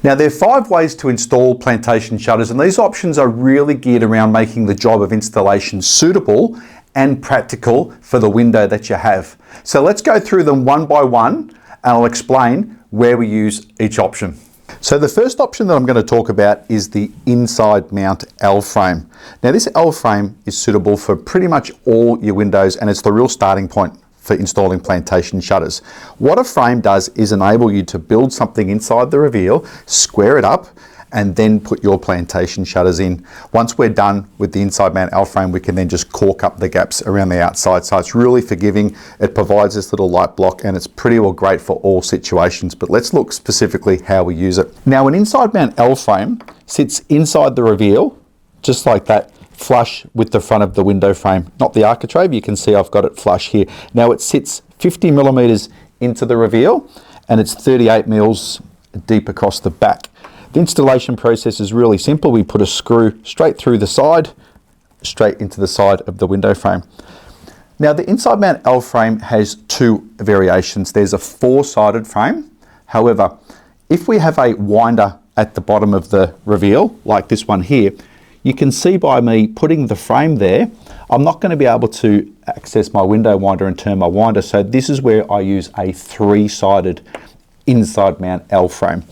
Now there are 5 ways to install Plantation shutters, and these options are really geared around making the job of installation suitable and practical for the window that you have. So let's go through them one by one and I'll explain where we use each option. So the first option that I'm going to talk about is the inside mount L-frame. Now this L-frame is suitable for pretty much all your windows, and it's the real starting point for installing Plantation shutters. What a frame does is enable you to build something inside the reveal, square it up, and then put your Plantation shutters in. Once we're done with the inside mount L-frame, we can then just caulk up the gaps around the outside. So it's really forgiving. It provides this little light block, and it's pretty well great for all situations. But let's look specifically how we use it. Now, an inside mount L-frame sits inside the reveal, just like that, flush with the front of the window frame, not the architrave. You can see I've got it flush here. Now it sits 50 millimeters into the reveal, and it's 38 mils deep across the back. The installation process is really simple. We put a screw straight through the side, straight into the side of the window frame. Now the inside mount L-frame has 2 variations. There's a 4-sided frame. However, if we have a winder at the bottom of the reveal, like this one here, you can see by me putting the frame there, I'm not going to be able to access my window winder and turn my winder. So this is where I use a 3-sided inside mount L-frame.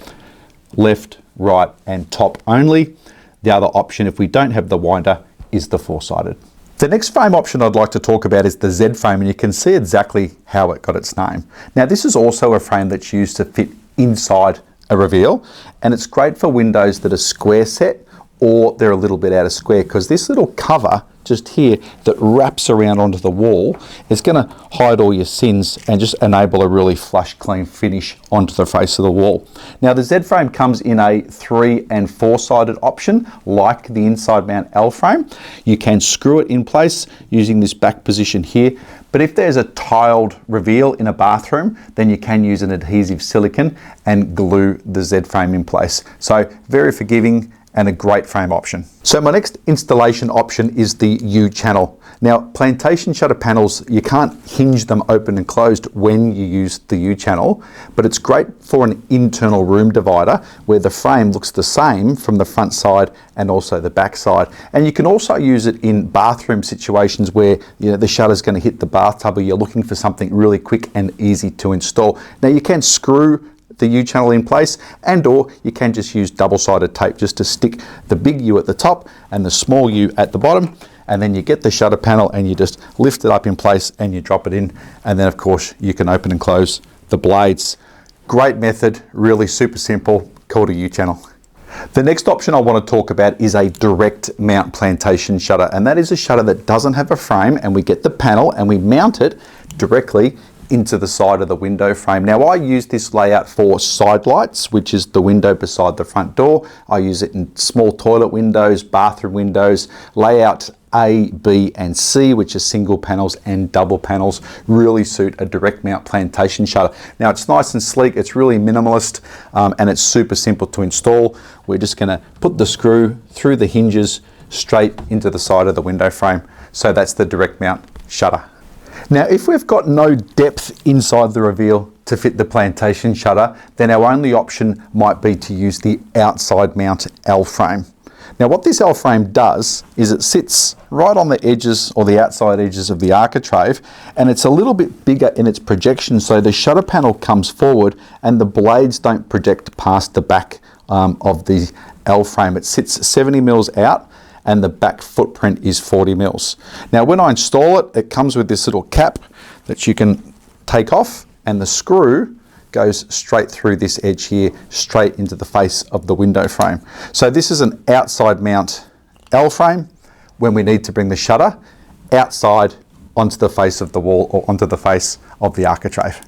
Left, right and top only. The other option, if we don't have the winder, is the 4-sided. The next frame option I'd like to talk about is the Z frame, and you can see exactly how it got its name. Now this is also a frame that's used to fit inside a reveal, and it's great for windows that are square set or they're a little bit out of square, because this little cover just here that wraps around onto the wall is going to hide all your sins and just enable a really flush, clean finish onto the face of the wall. Now the Z frame comes in a 3- and 4-sided option, like the inside mount L frame. You can screw it in place using this back position here, but if there's a tiled reveal in a bathroom, then you can use an adhesive silicone and glue the Z frame in place. So very forgiving and a great frame option. So my next installation option is the U-channel. Now Plantation shutter panels, you can't hinge them open and closed when you use the U-channel, but it's great for an internal room divider where the frame looks the same from the front side and also the back side. And you can also use it in bathroom situations where the shutter's going to hit the bathtub, or you're looking for something really quick and easy to install. Now you can screw the U-channel in place, and or you can just use double-sided tape just to stick the big U at the top and the small U at the bottom, and then you get the shutter panel and you just lift it up in place and you drop it in, and then of course you can open and close the blades. Great method, really super simple, called a U-channel. The next option I want to talk about is a direct mount Plantation shutter, and that is a shutter that doesn't have a frame, and we get the panel and we mount it directly into the side of the window frame. Now I use this layout for side lights, which is the window beside the front door. I use it in small toilet windows, bathroom windows. Layout A, B and C, which are single panels and double panels, really suit a direct mount Plantation shutter. Now it's nice and sleek, it's really minimalist, and it's super simple to install. We're just going to put the screw through the hinges straight into the side of the window frame. So that's the direct mount shutter. Now if we've got no depth inside the reveal to fit the Plantation shutter, then our only option might be to use the outside mount L frame. Now what this L frame does is it sits right on the edges or the outside edges of the architrave, and it's a little bit bigger in its projection, so the shutter panel comes forward and the blades don't project past the back of the L frame. It sits 70 mils out, and the back footprint is 40 mils. Now when I install it, it comes with this little cap that you can take off, and the screw goes straight through this edge here, straight into the face of the window frame. So this is an outside mount L frame when we need to bring the shutter outside onto the face of the wall or onto the face of the architrave.